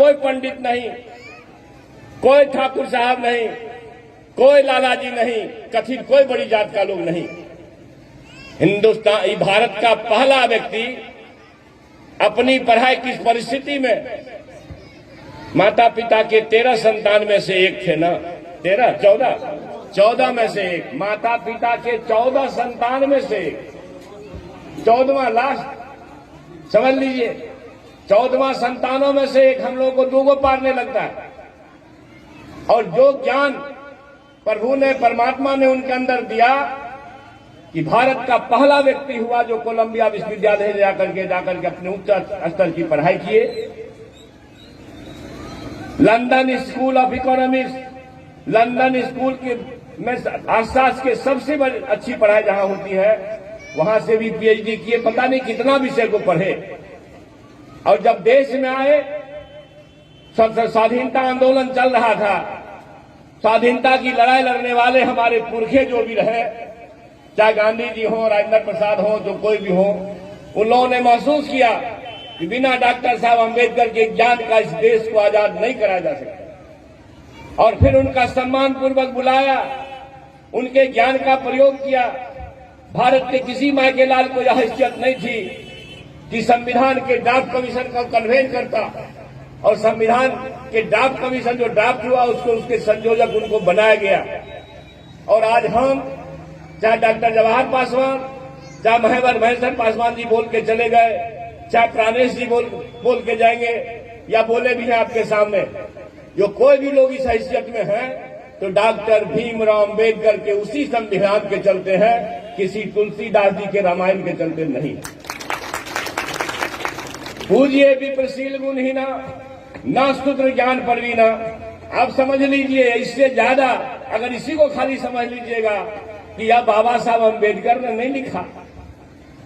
कोई पंडित नहीं, कोई ठाकुर साहब नहीं, कोई लालाजी नहीं, कथित कोई बड़ी जात का लोग नहीं। हिंदुस्तान भारत का पहला व्यक्ति अपनी पढ़ाई किस परिस्थिति में, माता पिता के 13 संतान में से एक थे ना, 14 में से एक, माता पिता के 14 संतान में से 14वां लास्ट, समझ लीजिए 14वां संतानों में से एक हम लोगों को दूगो पारने लगता है। और जो ज्ञान प्रभु ने, परमात्मा ने उनके अंदर दिया कि भारत का पहला व्यक्ति हुआ जो कोलंबिया विश्वविद्यालय जाकर के अपने उच्च स्तर की पढ़ाई किए। London school of economics, London school के में आसपास के सबसे बड़ी अच्छी पढ़ाई जहां होती है, वहां से भी पीएचडी किए, पता नहीं कितना विषय को पढ़े। और जब देश में आए, स्वाधीनता आंदोलन चल रहा था, स्वाधीनता की लड़ाई लड़ने वाले हमारे पुरखे जो भी रहे, चाहे गांधी जी हो, राजेंद्र प्रसाद हो, जो कोई भी हो, उन लोगों ने महसूस किया कि बिना डॉक्टर साहब अम्बेडकर के ज्ञान का इस देश को आजाद नहीं कराया जा सकता। और फिर उनका सम्मान पूर्वक बुलाया, उनके ज्ञान का प्रयोग किया। भारत के किसी माई के लाल को यह हैसियत नहीं थी कि संविधान के ड्राफ्ट कमीशन को कन्वेन करता, और संविधान के ड्राफ्ट कमीशन जो ड्राफ्ट हुआ उसको, उसके संयोजक उनको बनाया गया। और आज हम, चाहे डॉक्टर जवाहर पासवान, चाहे महेश्वर पासवान जी बोल के चले गए, चाहे प्राणेश जी बोल के जाएंगे, या बोले भी हैं आपके सामने, जो कोई भी लोग इस हैसियत में हैं तो डॉक्टर भीमराव अम्बेडकर के उसी संविधान के चलते हैं, किसी तुलसीदास जी के रामायण के चलते नहीं। पूजिए विप्रशील गुणहीना, न शूद्र ज्ञान परवीना। आप समझ लीजिए, इससे ज्यादा अगर इसी को खाली समझ लीजिएगा कि यह बाबा साहब अम्बेडकर ने नहीं लिखा,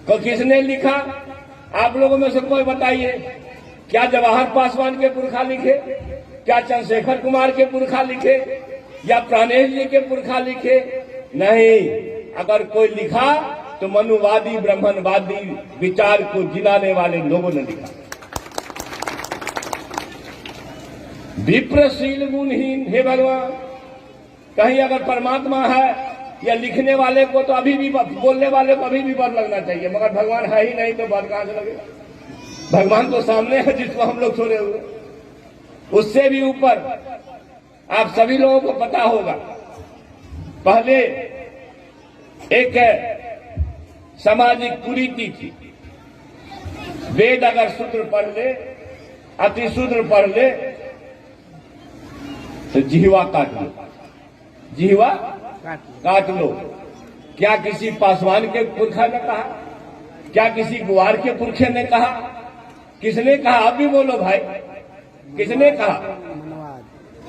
तो किसने लिखा? आप लोगों में से कोई बताइए, क्या जवाहर पासवान के पुरखा लिखे, क्या चंद्रशेखर कुमार के पुरखा लिखे, या प्राणेश जी के पुरखा लिखे? नहीं। अगर कोई लिखा तो मनुवादी ब्राह्मणवादी विचार को जिलाने वाले लोगों ने लिखा। विप्रशील गुणहीन, हे भगवान, कहीं अगर परमात्मा है या लिखने वाले को तो अभी भी, बोलने वाले को अभी भी बर लगना चाहिए, मगर भगवान है ही नहीं तो बात कहां से लगेगा? भगवान तो सामने है जिसको हम लोग छोड़े हुए। उससे भी ऊपर आप सभी लोगों को पता होगा, पहले एक सामाजिक कुरीति थी, वेद अगर शूद्र पढ़ ले, अति शूद्र पढ़ ले तो जिह्वा काट लो, जिह्वा काट लो। क्या किसी पासवान के पुरखा ने कहा? क्या किसी गुआर के पुरखे ने कहा? किसने कहा? आप भी बोलो भाई, किसने कहा?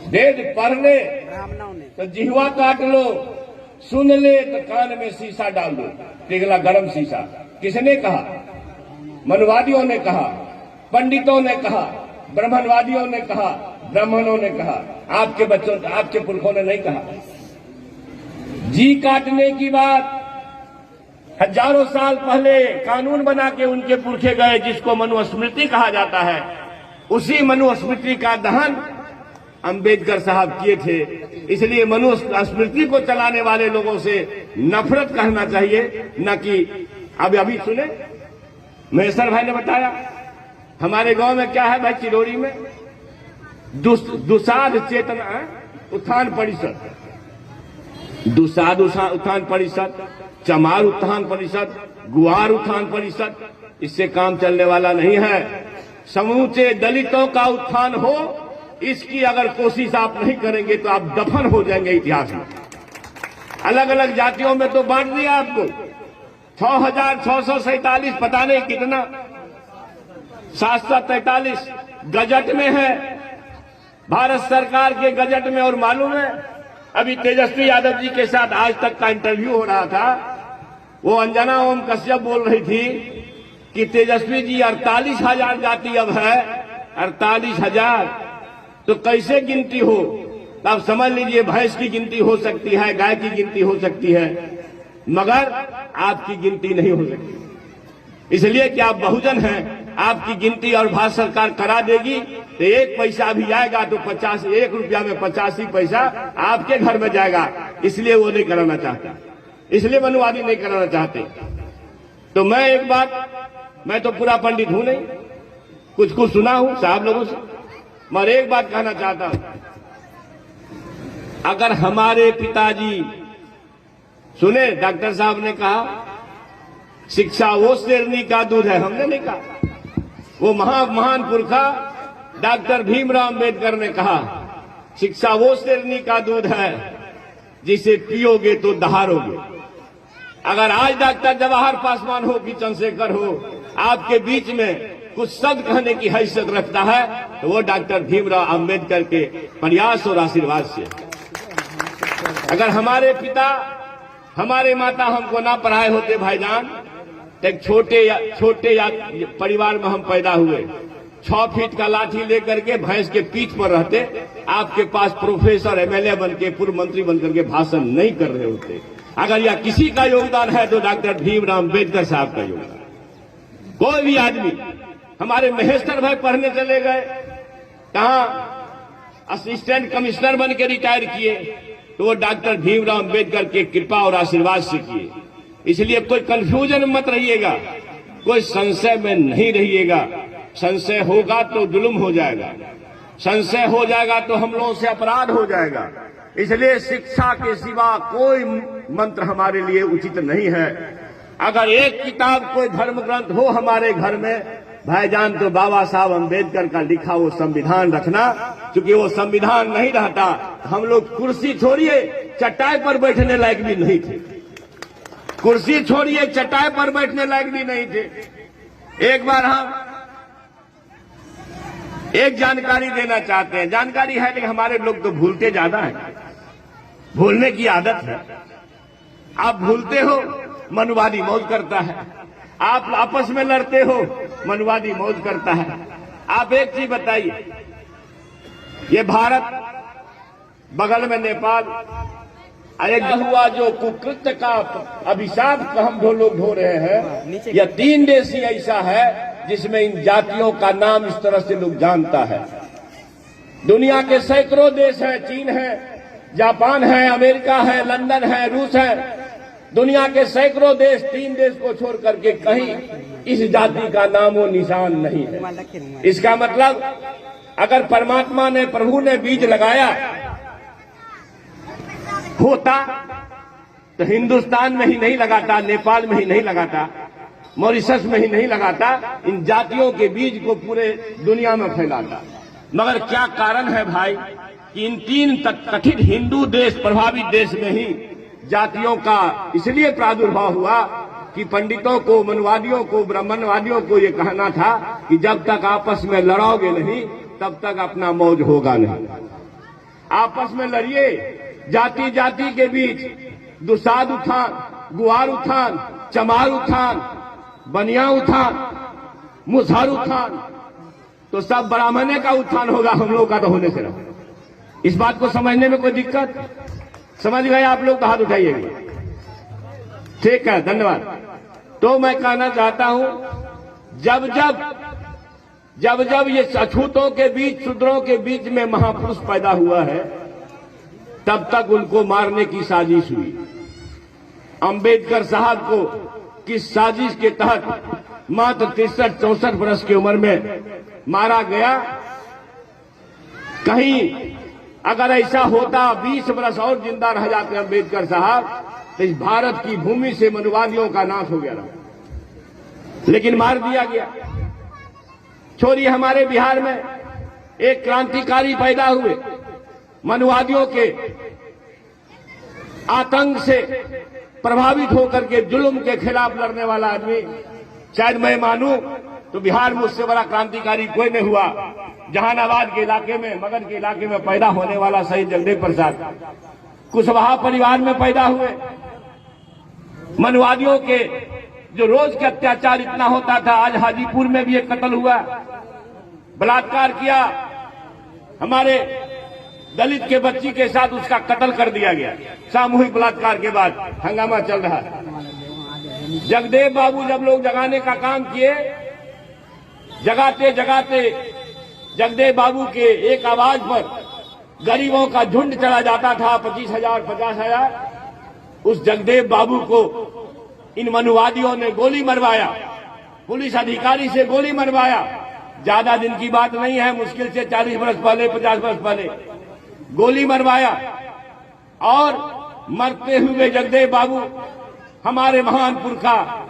वेद पढ़ ले तो जिह्वा काट लो, सुन ले तो कान में शीशा डाल दो, पिघला गरम शीशा। किसने कहा? मनुवादियों ने कहा, पंडितों ने कहा, ब्राह्मणवादियों ने कहा, ब्राह्मणों ने कहा। आपके बच्चों, आपके पुरखों ने नहीं कहा। जी काटने की बात हजारों साल पहले कानून बना के उनके पुरखे गए, जिसको मनुस्मृति कहा जाता है। उसी मनुस्मृति का दहन अंबेडकर साहब किए थे। इसलिए मनुस्मृति को चलाने वाले लोगों से नफरत करना चाहिए, न कि अभी सुने महेश्वर भाई ने बताया हमारे गांव में क्या है भाई, चिरौरी में दुसाध चेतना उत्थान परिषद, दुसाध उत्थान परिषद, चमार उत्थान परिषद, गुआर उत्थान परिषद, इससे काम चलने वाला नहीं है। समूचे दलितों का उत्थान हो, इसकी अगर कोशिश आप नहीं करेंगे तो आप दफन हो जाएंगे इतिहास में। अलग अलग जातियों में तो बांट दिया आपको, 6,647 पता नहीं कितना, 743 गजट में है, भारत सरकार के गजट में। और मालूम है, अभी तेजस्वी यादव जी के साथ आज तक का इंटरव्यू हो रहा था, वो अंजना ओम कश्यप बोल रही थी कि तेजस्वी जी 48,000 जाति अब है, 48,000 तो कैसे गिनती हो? तो आप समझ लीजिए, भैंस की गिनती हो सकती है, गाय की गिनती हो सकती है, मगर आपकी गिनती नहीं हो सकती। इसलिए कि आप बहुजन हैं, आपकी गिनती और भारत सरकार करा देगी तो 1 पैसा भी आएगा तो 1 रुपया में 85 पैसा आपके घर में जाएगा। इसलिए वो नहीं कराना चाहता, इसलिए मनुवादी नहीं कराना चाहते। तो मैं एक बात, मैं तो पूरा पंडित हूं नहीं, कुछ कुछ सुना हूं साहब लोगों से, मगर एक बात कहना चाहता हूं, अगर हमारे पिताजी सुने, डॉक्टर साहब ने कहा शिक्षा वो शेरनी का दूध है, हमने नहीं कहा, वो महान पुरखा डॉक्टर भीमराव अंबेडकर ने कहा शिक्षा वो शेरनी का दूध है जिसे पियोगे तो दहाड़ोगे। अगर आज डॉक्टर जवाहर पासवान हो कि चंद्रशेखर हो आपके बीच में कुछ शब्द कहने की हैसियत रखता है तो वो डॉक्टर भीमराव अंबेडकर के प्रयास और आशीर्वाद से। अगर हमारे पिता हमारे माता हमको ना पढ़ाए होते भाईजान, तो एक छोटे परिवार में हम पैदा हुए, 6 फीट का लाठी लेकर के भैंस के पीठ पर रहते, आपके पास प्रोफेसर एमएलए बन के पूर्व मंत्री बनकर के भाषण नहीं कर रहे होते। अगर यह किसी का योगदान है तो डॉक्टर भीमराव अंबेडकर साहब का योगदान। कोई भी आदमी, हमारे महेश्वर भाई पढ़ने चले गए, कहां असिस्टेंट कमिश्नर बन के रिटायर किए, तो वो डॉक्टर भीमराव अंबेडकर के कृपा और आशीर्वाद से किए। इसलिए कोई कंफ्यूजन मत रहिएगा, कोई संशय में नहीं रहिएगा। संशय होगा तो जुल्म हो जाएगा, संशय हो जाएगा तो हम लोगों से अपराध हो जाएगा। इसलिए शिक्षा के सिवा कोई मंत्र हमारे लिए उचित नहीं है। अगर एक किताब कोई धर्म ग्रंथ हो हमारे घर में भाईजान, तो बाबा साहब अंबेडकर का लिखा वो संविधान रखना, क्योंकि वो संविधान नहीं रहता हम लोग कुर्सी छोड़िए चटाई पर बैठने लायक भी नहीं थे, कुर्सी छोड़िए चटाई पर बैठने लायक भी नहीं थे। एक बार हम एक जानकारी देना चाहते हैं, जानकारी है लेकिन हमारे लोग तो भूलते ज्यादा हैं, भूलने की आदत है। आप भूलते हो, मनुवादी मौज करता है, आप आपस में लड़ते हो, मनुवादी मौज करता है। आप एक चीज बताइए, ये भारत बगल में नेपाल, एक हुआ जो कुकृत्य का अभिशाप हम लोग ढो रहे हैं, यह 3 देश ही ऐसा है जिसमें इन जातियों का नाम इस तरह से लोग जानता है। दुनिया के सैकड़ों देश हैं, चीन है, जापान है, अमेरिका है, लंदन है, रूस है, दुनिया के सैकड़ों देश, 3 देश को छोड़ करके कहीं इस जाति का नामो निशान नहीं है। इसका मतलब अगर परमात्मा ने, प्रभु ने बीज लगाया होता तो हिंदुस्तान में ही नहीं लगाता, नेपाल में ही नहीं लगाता, मॉरिशस में ही नहीं लगाता, इन जातियों के बीज को पूरे दुनिया में फैलाता। मगर क्या कारण है भाई कि इन 3 कथित हिंदू देश, प्रभावित देश में ही जातियों का इसलिए प्रादुर्भाव हुआ कि पंडितों को, मनुवादियों को, ब्राह्मणवादियों को ये कहना था कि जब तक आपस में लड़ोगे नहीं तब तक अपना मौज होगा नहीं। आपस में लड़िए, जाति जाति के बीच दुसाध उत्थान, गुआर उत्थान, चमार उत्थान, बनिया उत्थान, मुसहर उत्थान, तो सब ब्राह्मणे का उत्थान होगा, हम लोग का तो होने से रहा। इस बात को समझने में कोई दिक्कत? समझ गए आप लोग तो हाथ उठाइएगा। ठीक है, धन्यवाद। तो मैं कहना चाहता हूं, जब जब ये अछूतों के बीच, शूद्रों के बीच में महापुरुष पैदा हुआ है, तब तक उनको मारने की साजिश हुई। अंबेडकर साहब को किस साजिश के तहत मात्र 63-64 वर्ष की उम्र में मारा गया? कहीं अगर ऐसा होता 20 वर्ष और जिंदा रह जाते अंबेडकर साहब, तो इस भारत की भूमि से मनुवादियों का नाश हो गया था, लेकिन मार दिया गया। छोड़िए, हमारे बिहार में एक क्रांतिकारी पैदा हुए, मनुवादियों के आतंक से प्रभावित होकर के जुल्म के खिलाफ लड़ने वाला आदमी, शायद मैं मानूं तो बिहार में उससे बड़ा क्रांतिकारी कोई नहीं हुआ। जहानाबाद के इलाके में, मगध के इलाके में पैदा होने वाला शहीद जगदेव प्रसाद कुशवाहा परिवार में पैदा हुए। मनुवादियों के जो रोज के अत्याचार इतना होता था, आज हाजीपुर में भी एक कत्ल हुआ, बलात्कार किया, हमारे दलित के बच्ची के साथ उसका कत्ल कर दिया गया। सामूहिक बलात्कार के बाद हंगामा चल रहा है। जगदेव बाबू जब लोग जगाने का काम किए, जगाते जगाते जगदेव बाबू के एक आवाज पर गरीबों का झुंड चला जाता था, 25,000 50,000। उस जगदेव बाबू को इन मनुवादियों ने गोली मरवाया, पुलिस अधिकारी से गोली मरवाया। ज्यादा दिन की बात नहीं है, मुश्किल से 40 वर्ष पहले, 50 वर्ष पहले गोली मरवाया। और मरते हुए जगदेव बाबू, हमारे महान पुरखा,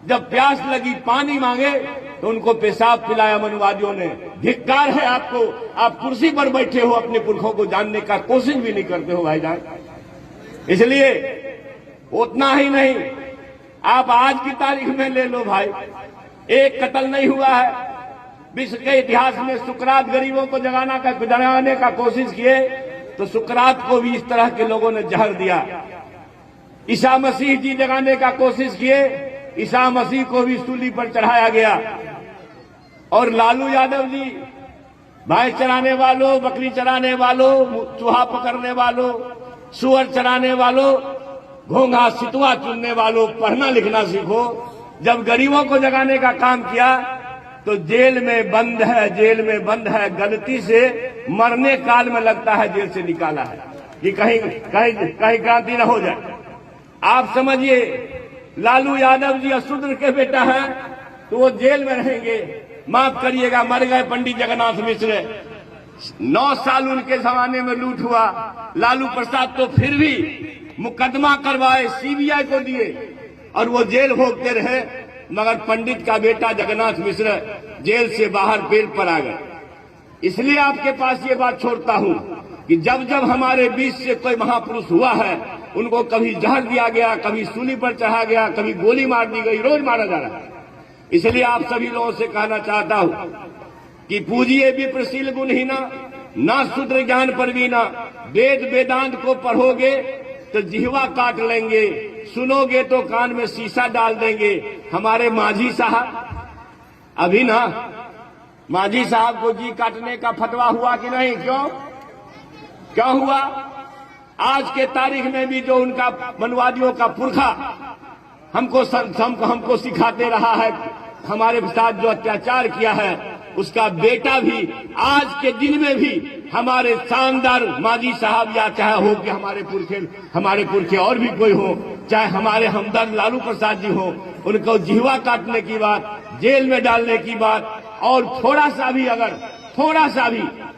जब प्यास लगी पानी मांगे तो उनको पेशाब पिलाया मनुवादियों ने। धिक्कार है आपको, आप कुर्सी पर बैठे हो, अपने पुरखों को जानने का कोशिश भी नहीं करते हो भाईजान। इसलिए उतना ही नहीं, आप आज की तारीख में ले लो भाई, एक कत्ल नहीं हुआ है। विश्व के इतिहास में सुकरात गरीबों को जगाने का कोशिश किए तो सुकरात को भी इस तरह के लोगों ने जहर दिया। ईसा मसीह जी जगाने का कोशिश किए, ईसा मसीह को भी सूली पर चढ़ाया गया। और लालू यादव जी, भैंस चराने वालों, बकरी चराने वालों, चूहा पकड़ने वालों, सुअर चराने वालों, घोंघा सितुआ चुनने वालों, पढ़ना लिखना सीखो। जब गरीबों को जगाने का काम किया तो जेल में बंद है, जेल में बंद है, गलती से मरने काल में लगता है जेल से निकाला है कि कहीं कहीं कहीं क्रांति न हो जाए। आप समझिए, लालू यादव जी अशूद्र के बेटा हैं तो वो जेल में रहेंगे। माफ करिएगा, मर गए पंडित जगन्नाथ मिश्र, 9 साल उनके जमाने में लूट हुआ। लालू प्रसाद तो फिर भी मुकदमा करवाए, सीबीआई को दिए और वो जेल भोगते रहे। मगर पंडित का बेटा जगन्नाथ मिश्र जेल से बाहर बेल पर आ गए। इसलिए आपके पास ये बात छोड़ता हूं कि जब जब हमारे बीच से कोई महापुरुष हुआ है, उनको कभी जहर दिया गया, कभी सूली पर चढ़ा गया, कभी गोली मार दी गई, रोज मारा जा रहा है। इसलिए आप सभी लोगों से कहना चाहता हूं कि पूजिए विप्रशील गुणहीना, ना शूद्र ज्ञान परवीना। वेद वेदांत को पढ़ोगे तो जिह्वा काट लेंगे, सुनोगे तो कान में शीशा डाल देंगे। हमारे माझी साहब, अभी ना माझी साहब को जी काटने का फतवा हुआ कि नहीं? क्यों हुआ? आज के तारीख में भी जो उनका मनवादियों का पुरखा हमको सिखाते रहा है, हमारे साथ जो अत्याचार किया है, उसका बेटा भी आज के दिन में भी हमारे शानदार माजी साहब, या चाहे हो कि हमारे पुरखे और भी कोई हो, चाहे हमारे हमदर्द लालू प्रसाद जी हो, उनको जिह्वा काटने की बात, जेल में डालने की बात, और थोड़ा सा भी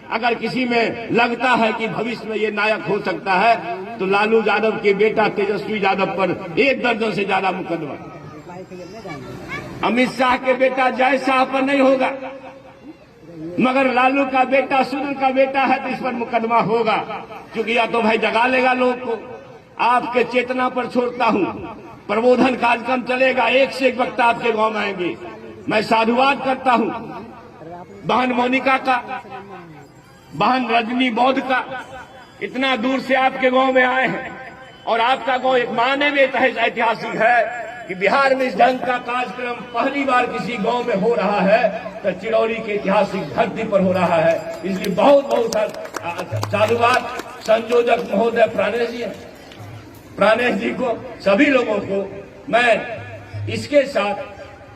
अगर किसी में लगता है कि भविष्य में ये नायक हो सकता है तो लालू यादव के बेटा तेजस्वी यादव पर 1 दर्जन से ज्यादा मुकदमा। अमित शाह के बेटा जय शाह पर नहीं होगा, मगर लालू का बेटा, शूद्र का बेटा है तो इस पर मुकदमा होगा, क्योंकि या तो भाई जगा लेगा लोग को। आपके चेतना पर छोड़ता हूं, प्रबोधन कार्यक्रम चलेगा, एक से एक वक्ता आपके गांव में आएंगे। मैं साधुवाद करता हूं बहन मोनिका का, बहन रजनी बौद्ध का, इतना दूर से आपके गांव में आए हैं। और आपका गांव एक माने में ऐतिहासिक है कि बिहार में इस ढंग का कार्यक्रम पहली बार किसी गांव में हो रहा है तो चिरौरी के ऐतिहासिक धरती पर हो रहा है। इसलिए बहुत बहुत साधुवाद संयोजक महोदय प्राणेश जी को, सभी लोगों को। मैं इसके साथ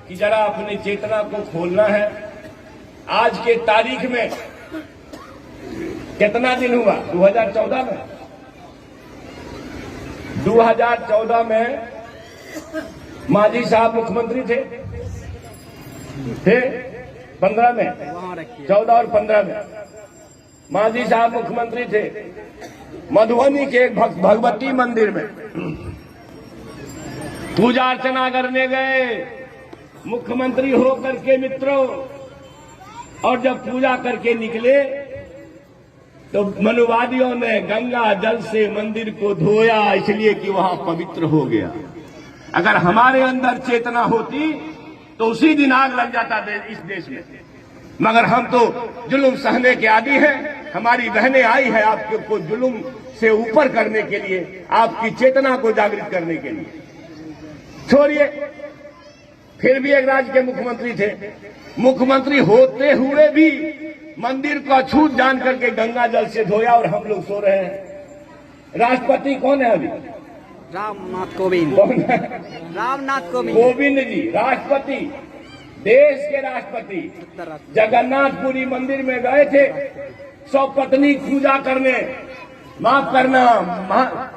कि जरा अपनी चेतना को खोलना है। आज के तारीख में कितना दिन हुआ? 2014 में 2014 में मांझी साहब मुख्यमंत्री थे 15 में, 14 और 15 में मांझी साहब मुख्यमंत्री थे। मधुबनी के एक भगवती मंदिर में पूजा अर्चना करने गए मुख्यमंत्री होकर के मित्रों, और जब पूजा करके निकले तो मनुवादियों ने गंगा जल से मंदिर को धोया, इसलिए कि वहां पवित्र हो गया। अगर हमारे अंदर चेतना होती तो उसी दिन आग लग जाता इस देश में, मगर हम तो जुल्म सहने के आदी हैं। हमारी बहनें आई है आपको जुल्म से ऊपर करने के लिए, आपकी चेतना को जागृत करने के लिए। छोड़िए, फिर भी एक राज्य के मुख्यमंत्री थे, मुख्यमंत्री होते हुए भी मंदिर को अछूत जान करके गंगा जल से धोया, और हम लोग सो रहे हैं। राष्ट्रपति कौन है अभी? रामनाथ कोविंद। कौन है? रामनाथ कोविंद। कोविंद जी राष्ट्रपति। देश के राष्ट्रपति जगन्नाथपुरी मंदिर में गए थे सौपत्नी पूजा करने। माफ करना,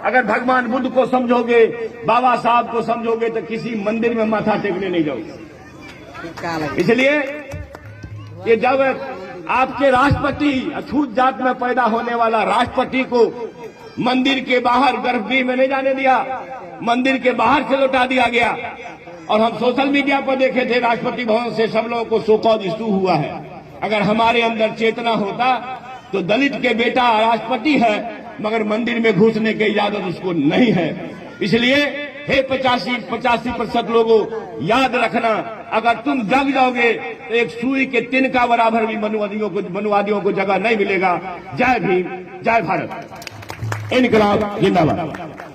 अगर भगवान बुद्ध को समझोगे, बाबा साहब को समझोगे तो किसी मंदिर में माथा टेकने नहीं जाओगे। इसलिए कि जब आपके राष्ट्रपति अछूत जात में पैदा होने वाला राष्ट्रपति को मंदिर के बाहर गर्भगृह में नहीं जाने दिया, मंदिर के बाहर से लौटा दिया गया। और हम सोशल मीडिया पर देखे थे राष्ट्रपति भवन से सब लोगों को शोकॉज इशू हुआ है। अगर हमारे अंदर चेतना होता तो दलित के बेटा राष्ट्रपति है मगर मंदिर में घुसने की इजाजत उसको नहीं है। इसलिए हे 85% लोगों, याद रखना, अगर तुम जग जाओगे तो एक सुई के तिनका बराबर भी मनुवादियों को जगह नहीं मिलेगा। जय भीम, जय भारत, इनकलाब जिंदाबाद।